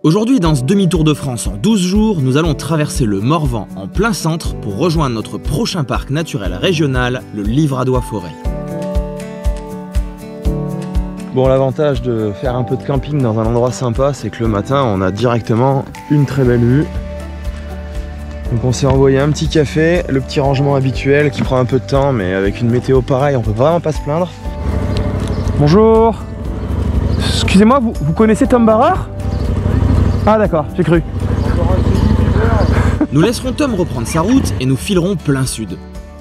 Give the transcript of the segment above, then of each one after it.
Aujourd'hui, dans ce demi-tour de France en 12 jours, nous allons traverser le Morvan en plein centre pour rejoindre notre prochain parc naturel régional, le Livradois-Forêt. Bon, l'avantage de faire un peu de camping dans un endroit sympa, c'est que le matin, on a directement une très belle vue. Donc on s'est envoyé un petit café, le petit rangement habituel qui prend un peu de temps, mais avec une météo pareille, on peut vraiment pas se plaindre. Bonjour. Excusez-moi, vous connaissez Tom Barrard? Ah d'accord, j'ai cru. Nous laisserons Tom reprendre sa route et nous filerons plein sud.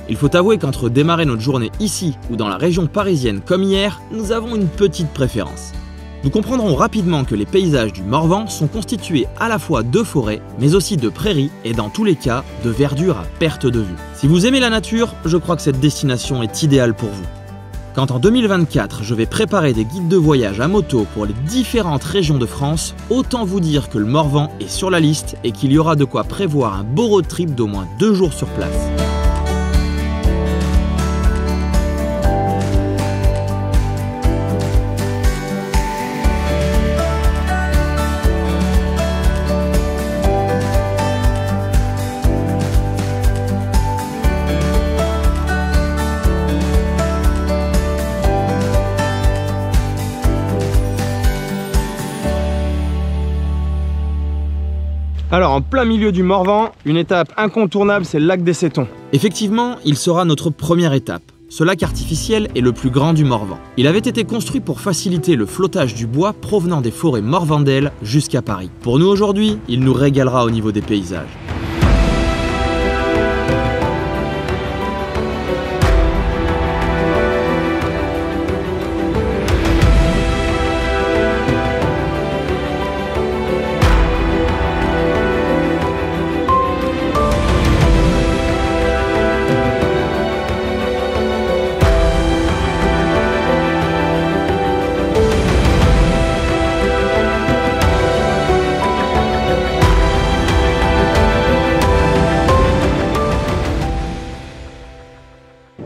Il faut avouer qu'entre démarrer notre journée ici ou dans la région parisienne comme hier, nous avons une petite préférence. Nous comprendrons rapidement que les paysages du Morvan sont constitués à la fois de forêts, mais aussi de prairies et dans tous les cas, de verdure à perte de vue. Si vous aimez la nature, je crois que cette destination est idéale pour vous. Quand en 2024, je vais préparer des guides de voyage à moto pour les différentes régions de France, autant vous dire que le Morvan est sur la liste et qu'il y aura de quoi prévoir un beau road trip d'au moins 2 jours sur place. Alors en plein milieu du Morvan, une étape incontournable, c'est le lac des Sétons. Effectivement, il sera notre première étape. Ce lac artificiel est le plus grand du Morvan. Il avait été construit pour faciliter le flottage du bois provenant des forêts morvandelles jusqu'à Paris. Pour nous aujourd'hui, il nous régalera au niveau des paysages.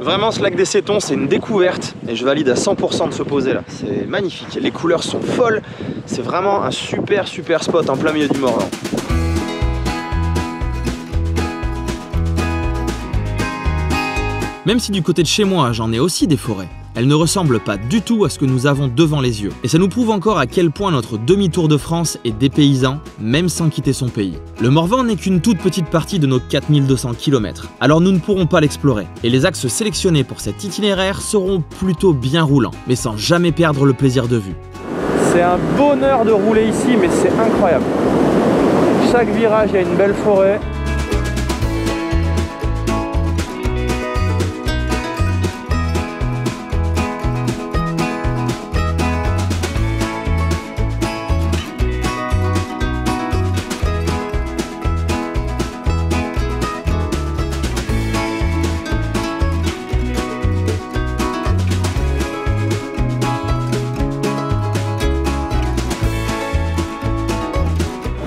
Vraiment, ce lac des Sétons, c'est une découverte et je valide à 100% de se poser là. C'est magnifique, les couleurs sont folles, c'est vraiment un super spot en plein milieu du Morvan. Même si du côté de chez moi, j'en ai aussi des forêts, elles ne ressemblent pas du tout à ce que nous avons devant les yeux. Et ça nous prouve encore à quel point notre demi-tour de France est dépaysant, même sans quitter son pays. Le Morvan n'est qu'une toute petite partie de nos 4200 km, alors nous ne pourrons pas l'explorer. Et les axes sélectionnés pour cet itinéraire seront plutôt bien roulants, mais sans jamais perdre le plaisir de vue. C'est un bonheur de rouler ici, mais c'est incroyable. Chaque virage, il y a une belle forêt.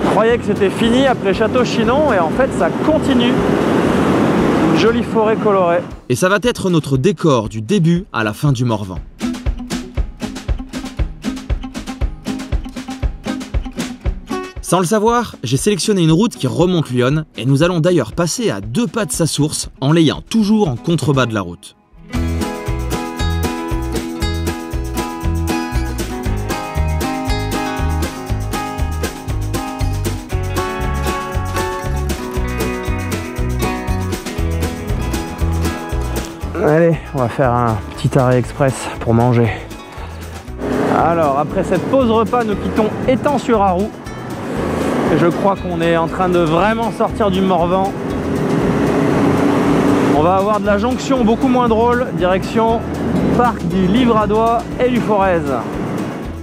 Je croyais que c'était fini après Château-Chinon et en fait ça continue. Une jolie forêt colorée. Et ça va être notre décor du début à la fin du Morvan. Sans le savoir, j'ai sélectionné une route qui remonte l'Yonne et nous allons d'ailleurs passer à 2 pas de sa source en l'ayant toujours en contrebas de la route. Allez, on va faire un petit arrêt express pour manger. Alors, après cette pause repas, nous quittons Étang-sur-Arroux. Et je crois qu'on est en train de vraiment sortir du Morvan. On va avoir de la jonction beaucoup moins drôle, direction parc du Livradois et du Forez.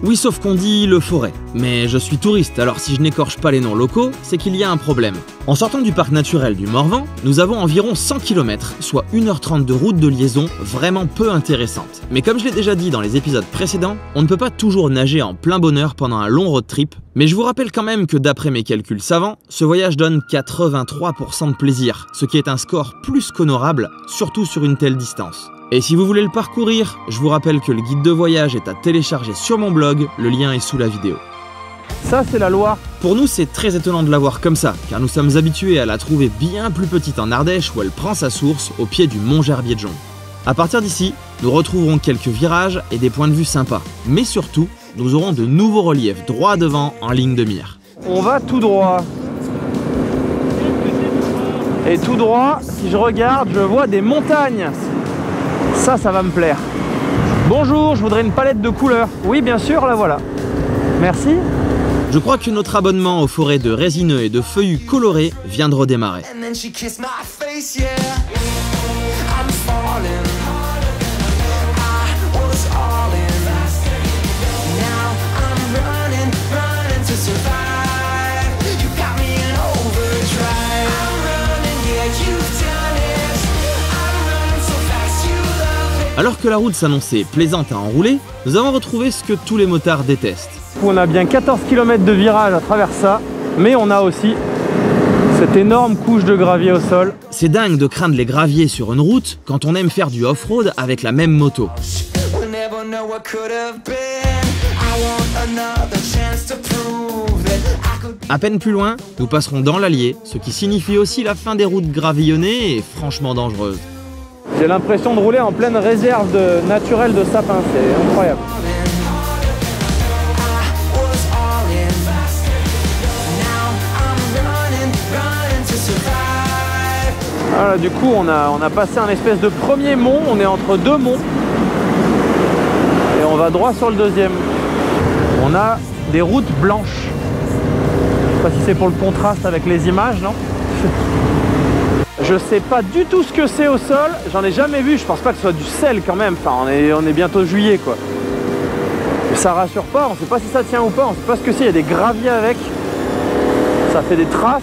Oui, sauf qu'on dit le Forêt. Mais je suis touriste, alors si je n'écorche pas les noms locaux, c'est qu'il y a un problème. En sortant du parc naturel du Morvan, nous avons environ 100 km, soit 1h30 de route de liaison vraiment peu intéressante. Mais comme je l'ai déjà dit dans les épisodes précédents, on ne peut pas toujours nager en plein bonheur pendant un long road trip, mais je vous rappelle quand même que d'après mes calculs savants, ce voyage donne 83% de plaisir, ce qui est un score plus qu'honorable, surtout sur une telle distance. Et si vous voulez le parcourir, je vous rappelle que le guide de voyage est à télécharger sur mon blog, le lien est sous la vidéo. Ça, c'est la Loire. Pour nous, c'est très étonnant de la voir comme ça, car nous sommes habitués à la trouver bien plus petite en Ardèche où elle prend sa source au pied du mont Gerbier-de-Jon. À partir d'ici, nous retrouverons quelques virages et des points de vue sympas, mais surtout, nous aurons de nouveaux reliefs droit devant en ligne de mire. On va tout droit. Et tout droit, si je regarde, je vois des montagnes. Ça va me plaire. Bonjour, je voudrais une palette de couleurs. Oui, bien sûr, la voilà. Merci. Je crois que notre abonnement aux forêts de résineux et de feuillus colorés vient de redémarrer. Alors que la route s'annonçait plaisante à enrouler, nous avons retrouvé ce que tous les motards détestent. On a bien 14 km de virage à travers ça, mais on a aussi cette énorme couche de gravier au sol. C'est dingue de craindre les graviers sur une route quand on aime faire du off-road avec la même moto. À peine plus loin, nous passerons dans l'Allier, ce qui signifie aussi la fin des routes gravillonnées et franchement dangereuses. J'ai l'impression de rouler en pleine réserve naturelle de sapins, c'est incroyable. Voilà, du coup on a passé un espèce de premier mont, on est entre deux monts et on va droit sur le deuxième. On a des routes blanches. Je sais pas si c'est pour le contraste avec les images, non? Je sais pas du tout ce que c'est au sol, j'en ai jamais vu, je pense pas que ce soit du sel quand même, enfin on est bientôt juillet quoi. Mais ça rassure pas, on sait pas si ça tient ou pas, on sait pas ce que c'est, il y a des graviers avec, ça fait des traces.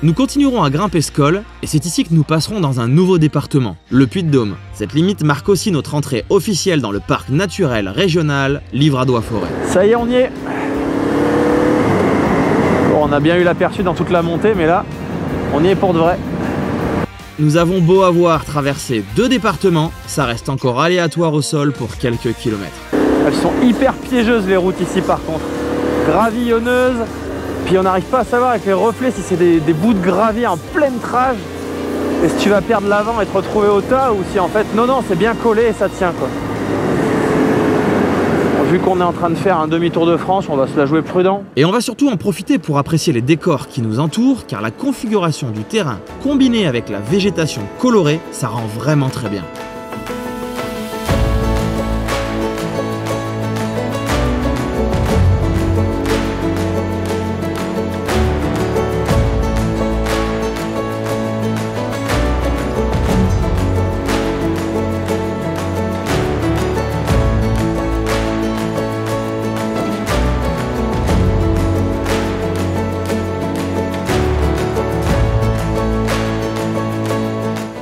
Nous continuerons à grimper ce col, et c'est ici que nous passerons dans un nouveau département, le Puy-de-Dôme. Cette limite marque aussi notre entrée officielle dans le parc naturel régional Livradois-Forêt. Ça y est, on y est. Bon, on a bien eu l'aperçu dans toute la montée, mais là, on y est pour de vrai. Nous avons beau avoir traversé 2 départements, ça reste encore aléatoire au sol pour quelques kilomètres. Elles sont hyper piégeuses les routes ici par contre. Gravillonneuses, puis on n'arrive pas à savoir avec les reflets si c'est des bouts de gravier en pleine trage. Et si tu vas perdre l'avant et te retrouver au tas, ou si en fait, non, c'est bien collé et ça tient quoi. Vu qu'on est en train de faire un demi-tour de France, on va se la jouer prudent. Et on va surtout en profiter pour apprécier les décors qui nous entourent, car la configuration du terrain, combinée avec la végétation colorée, ça rend vraiment très bien.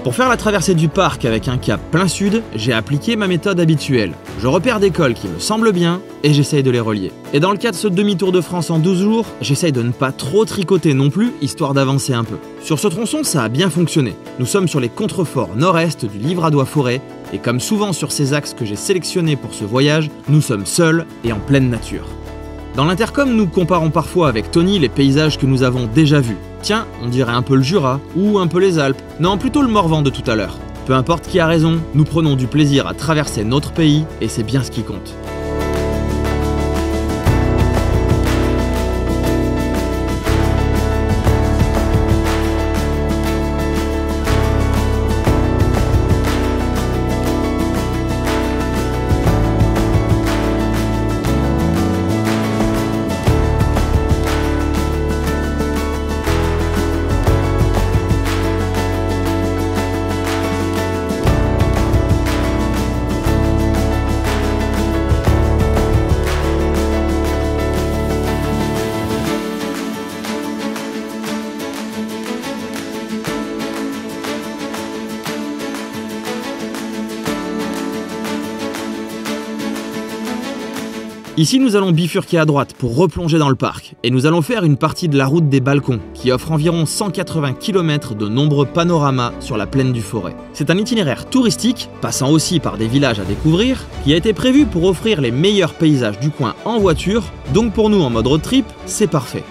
Pour faire la traversée du parc avec un cap plein sud, j'ai appliqué ma méthode habituelle. Je repère des cols qui me semblent bien et j'essaye de les relier. Et dans le cas de ce demi-tour de France en 12 jours, j'essaye de ne pas trop tricoter non plus, histoire d'avancer un peu. Sur ce tronçon, ça a bien fonctionné. Nous sommes sur les contreforts nord-est du Livradois-Forêt, et comme souvent sur ces axes que j'ai sélectionnés pour ce voyage, nous sommes seuls et en pleine nature. Dans l'intercom, nous comparons parfois avec Tony les paysages que nous avons déjà vus. Tiens, on dirait un peu le Jura, ou un peu les Alpes, non plutôt le Morvan de tout à l'heure. Peu importe qui a raison, nous prenons du plaisir à traverser notre pays, et c'est bien ce qui compte. Ici, nous allons bifurquer à droite pour replonger dans le parc et nous allons faire une partie de la route des balcons qui offre environ 180 km de nombreux panoramas sur la plaine du Forêt. C'est un itinéraire touristique, passant aussi par des villages à découvrir, qui a été prévu pour offrir les meilleurs paysages du coin en voiture, donc pour nous en mode road trip, c'est parfait.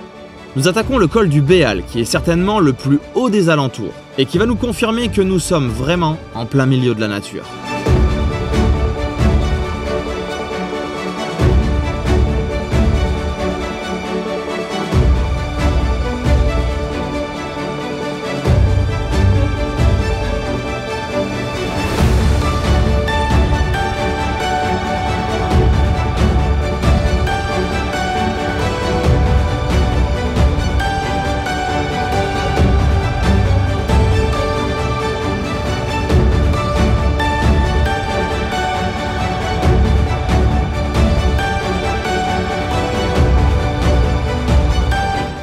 Nous attaquons le col du Béal qui est certainement le plus haut des alentours et qui va nous confirmer que nous sommes vraiment en plein milieu de la nature.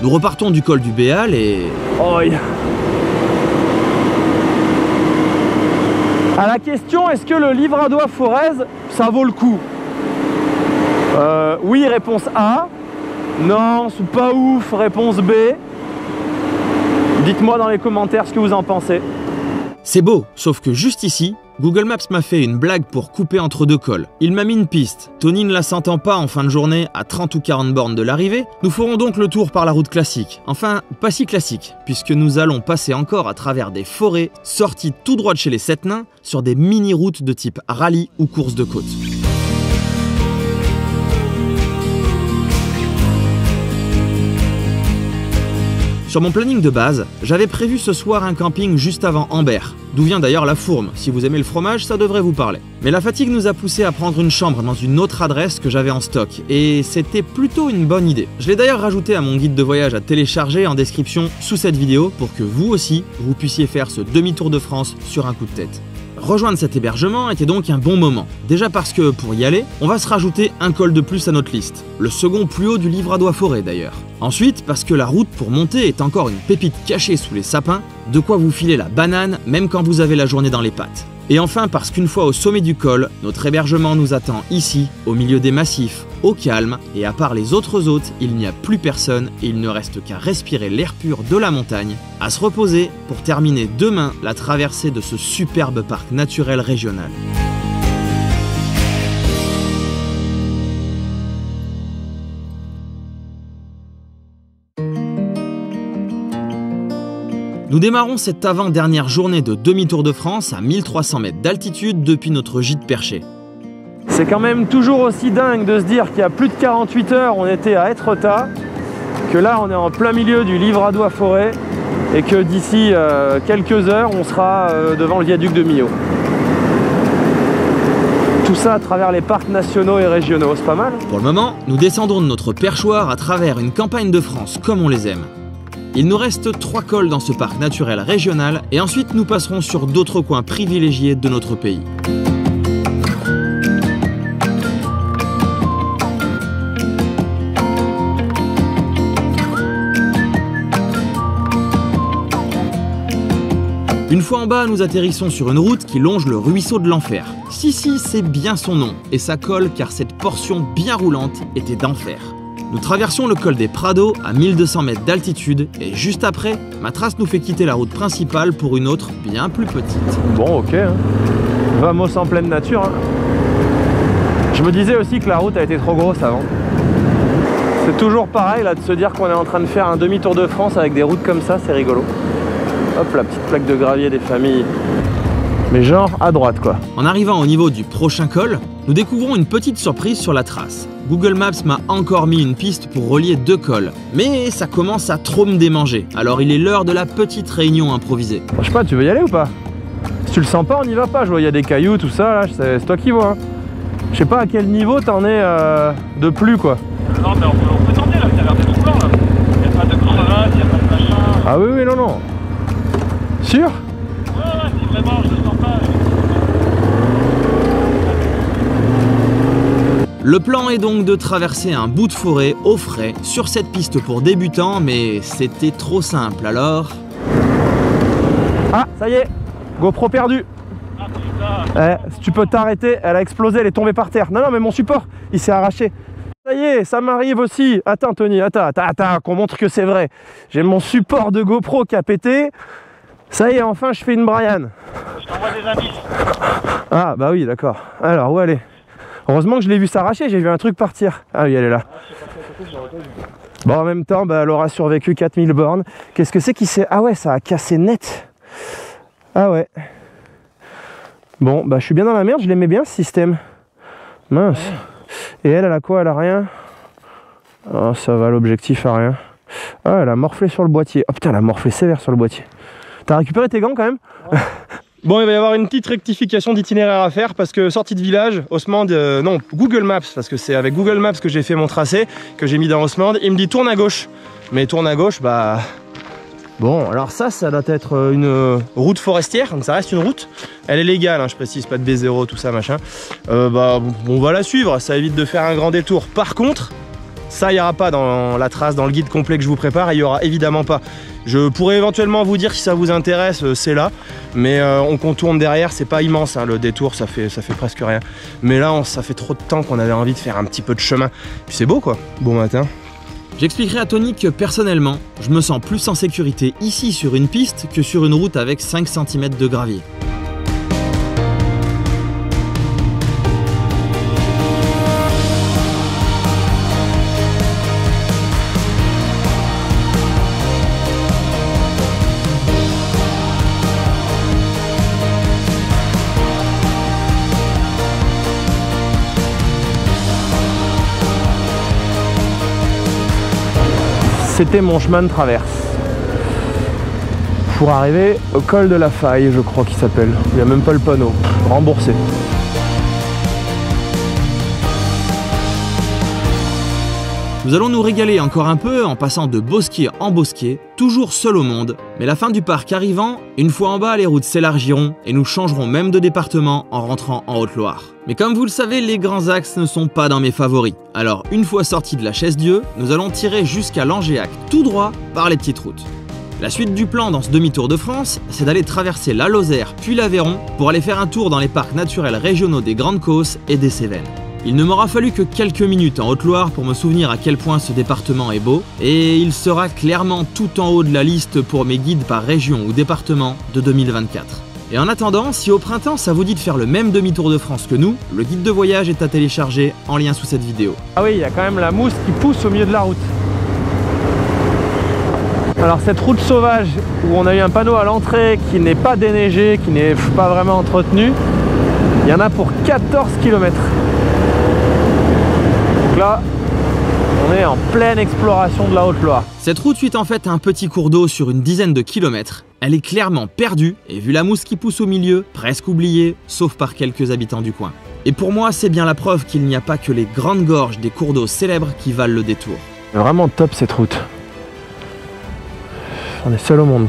Nous repartons du col du Béal et... Oh, à la question, est-ce que le Livradois Forez, ça vaut le coup? Oui, réponse A. Non, c'est pas ouf, réponse B. Dites-moi dans les commentaires ce que vous en pensez. C'est beau, sauf que juste ici, Google Maps m'a fait une blague pour couper entre deux cols. Il m'a mis une piste. Tony ne la sentant pas en fin de journée, à 30 ou 40 bornes de l'arrivée, nous ferons donc le tour par la route classique. Enfin, pas si classique, puisque nous allons passer encore à travers des forêts sorties tout droit de chez les 7 nains sur des mini-routes de type rallye ou course de côte. Sur mon planning de base, j'avais prévu ce soir un camping juste avant Ambert, d'où vient d'ailleurs la Fourme. Si vous aimez le fromage, ça devrait vous parler. Mais la fatigue nous a poussé à prendre une chambre dans une autre adresse que j'avais en stock, et c'était plutôt une bonne idée. Je l'ai d'ailleurs rajouté à mon guide de voyage à télécharger en description sous cette vidéo pour que vous aussi, vous puissiez faire ce demi-tour de France sur un coup de tête. Rejoindre cet hébergement était donc un bon moment. Déjà parce que, pour y aller, on va se rajouter un col de plus à notre liste. Le second plus haut du Livradois Forêt d'ailleurs. Ensuite, parce que la route pour monter est encore une pépite cachée sous les sapins, de quoi vous filer la banane même quand vous avez la journée dans les pattes. Et enfin parce qu'une fois au sommet du col, notre hébergement nous attend ici, au milieu des massifs, au calme, et à part les autres hôtes, il n'y a plus personne et il ne reste qu'à respirer l'air pur de la montagne, à se reposer pour terminer demain la traversée de ce superbe parc naturel régional. Nous démarrons cette avant-dernière journée de demi-tour de France à 1300 mètres d'altitude depuis notre gîte perché. C'est quand même toujours aussi dingue de se dire qu'il y a plus de 48 heures, on était à Étretat, que là on est en plein milieu du Livradois Forêt et que d'ici quelques heures, on sera devant le viaduc de Millau. Tout ça à travers les parcs nationaux et régionaux, c'est pas mal? Pour le moment, nous descendons de notre perchoir à travers une campagne de France comme on les aime. Il nous reste 3 cols dans ce parc naturel régional et ensuite nous passerons sur d'autres coins privilégiés de notre pays. Une fois en bas, nous atterrissons sur une route qui longe le ruisseau de l'Enfer. Si, c'est bien son nom, et ça colle car cette portion bien roulante était d'enfer. Nous traversons le col des Prados à 1200 mètres d'altitude et juste après, ma trace nous fait quitter la route principale pour une autre bien plus petite. Bon, ok, hein. Vamos en pleine nature. Hein. Je me disais aussi que la route a été trop grosse avant. C'est toujours pareil là de se dire qu'on est en train de faire un demi-tour de France avec des routes comme ça, c'est rigolo. Hop, la petite plaque de gravier des familles. Mais genre à droite quoi. En arrivant au niveau du prochain col, nous découvrons une petite surprise sur la trace. Google Maps m'a encore mis une piste pour relier 2 cols. Mais ça commence à trop me démanger, alors il est l'heure de la petite réunion improvisée. Je sais pas, tu veux y aller ou pas? Si tu le sens pas, on n'y va pas. Je vois, il y a des cailloux, tout ça, là, c'est toi qui vois. Hein. Je sais pas à quel niveau t'en es de plus quoi. Non mais on peut tenter là, ça a l'air d'être blanc là. Il n'y a pas de crevasse, il n'y a pas de machin. Ah oui, non. Sûr? Ouais, si vraiment je le sens pas. Le plan est donc de traverser un bout de forêt au frais sur cette piste pour débutants, mais c'était trop simple alors... Ah, ça y est, GoPro perdu. Ah putain. Si tu peux t'arrêter, elle a explosé, elle est tombée par terre. Non, mais mon support, il s'est arraché. y est, ça m'arrive aussi. Attends Tony, attends, qu'on montre que c'est vrai. J'ai mon support de GoPro qui a pété. Ça y est, enfin je fais une Brian. Je t'envoie des indices. Ah bah oui, d'accord. Alors, où elle est? Heureusement que je l'ai vu s'arracher, j'ai vu un truc partir. Ah oui, elle est là. Bon, en même temps, bah, elle aura survécu 4000 bornes. Qu'est-ce que c'est qui s'est... Ah ouais, ça a cassé net. Ah ouais. Bon, bah je suis bien dans la merde, je l'aimais bien ce système. Mince. Et elle a quoi? Elle a rien? Oh, ça va, l'objectif a rien. Ah, elle a morflé sur le boîtier. Oh putain, elle a morflé sévère sur le boîtier. T'as récupéré tes gants quand même? Ouais. Bon, il va y avoir une petite rectification d'itinéraire à faire parce que sortie de village, Haussmann, non, Google Maps, parce que c'est avec Google Maps que j'ai fait mon tracé, que j'ai mis dans Haussmann, il me dit tourne à gauche. Mais tourne à gauche, bah... Bon, alors ça doit être une route forestière, donc ça reste une route. Elle est légale, hein, je précise, pas de B0, tout ça, machin. Bah, on va la suivre, ça évite de faire un grand détour. Par contre, ça, il n'y aura pas dans la trace, dans le guide complet que je vous prépare, il n'y aura évidemment pas. Je pourrais éventuellement vous dire si ça vous intéresse, c'est là. Mais on contourne derrière, c'est pas immense, hein, le détour, ça fait presque rien. Mais là, ça fait trop de temps qu'on avait envie de faire un petit peu de chemin. Puis c'est beau, quoi. Bon matin. J'expliquerai à Tony que personnellement, je me sens plus en sécurité ici sur une piste que sur une route avec 5 cm de gravier. C'était mon chemin de traverse pour arriver au col de la Faille, je crois qu'il s'appelle. Il n'y a même pas le panneau. Remboursé. Nous allons nous régaler encore un peu en passant de bosquet en bosquet, toujours seul au monde. Mais la fin du parc arrivant, une fois en bas, les routes s'élargiront et nous changerons même de département en rentrant en Haute-Loire. Mais comme vous le savez, les grands axes ne sont pas dans mes favoris. Alors, une fois sortis de la Chaise-Dieu, nous allons tirer jusqu'à Langéac tout droit par les petites routes. La suite du plan dans ce demi-tour de France, c'est d'aller traverser la Lozère puis l'Aveyron pour aller faire un tour dans les parcs naturels régionaux des Grandes Causses et des Cévennes. Il ne m'aura fallu que quelques minutes en Haute-Loire pour me souvenir à quel point ce département est beau, et il sera clairement tout en haut de la liste pour mes guides par région ou département de 2024. Et en attendant, si au printemps ça vous dit de faire le même demi-tour de France que nous, le guide de voyage est à télécharger en lien sous cette vidéo. Ah oui, il y a quand même la mousse qui pousse au milieu de la route. Alors cette route sauvage où on a eu un panneau à l'entrée qui n'est pas déneigé, qui n'est pas vraiment entretenu, il y en a pour 14 km. Donc là, on est en pleine exploration de la Haute-Loire. Cette route suit en fait un petit cours d'eau sur une dizaine de kilomètres. Elle est clairement perdue et vu la mousse qui pousse au milieu, presque oubliée, sauf par quelques habitants du coin. Et pour moi, c'est bien la preuve qu'il n'y a pas que les grandes gorges des cours d'eau célèbres qui valent le détour. Vraiment top cette route. On est seul au monde.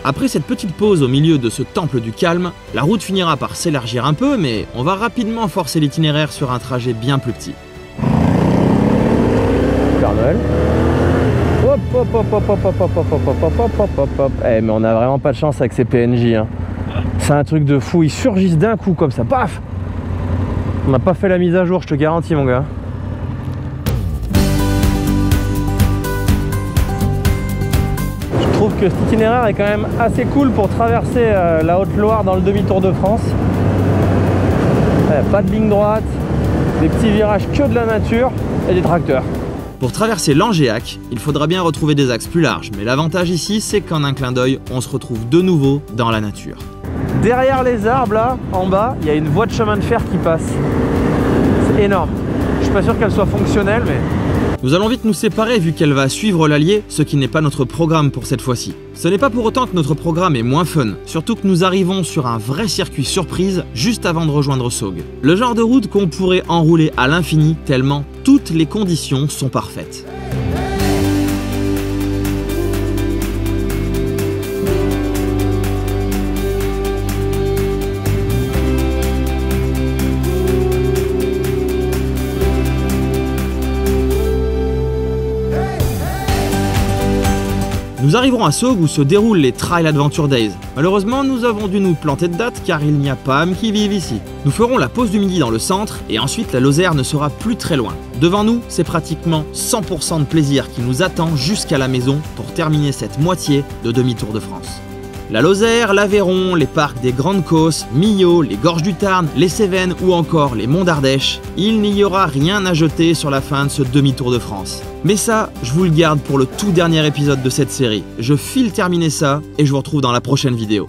Après cette petite pause au milieu de ce temple du calme, la route finira par s'élargir un peu, mais on va rapidement forcer l'itinéraire sur un trajet bien plus petit. Père Noël. Hop hop hop hop hop hop hop hop hop hop hop hop hop hop. Eh mais on a vraiment pas de chance avec ces PNJ, hein. C'est un truc de fou, ils surgissent d'un coup comme ça, paf. On n'a pas fait la mise à jour, je te garantis mon gars. Je trouve que cet itinéraire est quand même assez cool pour traverser la Haute-Loire dans le demi-tour de France. Pas de ligne droite, des petits virages que de la nature et des tracteurs. Pour traverser Langéac, il faudra bien retrouver des axes plus larges, mais l'avantage ici, c'est qu'en un clin d'œil, on se retrouve de nouveau dans la nature. Derrière les arbres, là, en bas, il y a une voie de chemin de fer qui passe. C'est énorme. Je suis pas sûr qu'elle soit fonctionnelle, mais... Nous allons vite nous séparer vu qu'elle va suivre l'Allier, ce qui n'est pas notre programme pour cette fois-ci. Ce n'est pas pour autant que notre programme est moins fun, surtout que nous arrivons sur un vrai circuit surprise juste avant de rejoindre Saugues. Le genre de route qu'on pourrait enrouler à l'infini tellement toutes les conditions sont parfaites. Nous arriverons à Saugues où se déroulent les Trail Adventure Days. Malheureusement, nous avons dû nous planter de date car il n'y a pas âme qui vive ici. Nous ferons la pause du midi dans le centre et ensuite la Lozère ne sera plus très loin. Devant nous, c'est pratiquement 100% de plaisir qui nous attend jusqu'à la maison pour terminer cette moitié de demi-tour de France. La Lozère, l'Aveyron, les parcs des Grandes Causses, Millau, les Gorges du Tarn, les Cévennes ou encore les Monts d'Ardèche, il n'y aura rien à jeter sur la fin de ce demi-tour de France. Mais ça, je vous le garde pour le tout dernier épisode de cette série. Je file terminer ça et je vous retrouve dans la prochaine vidéo.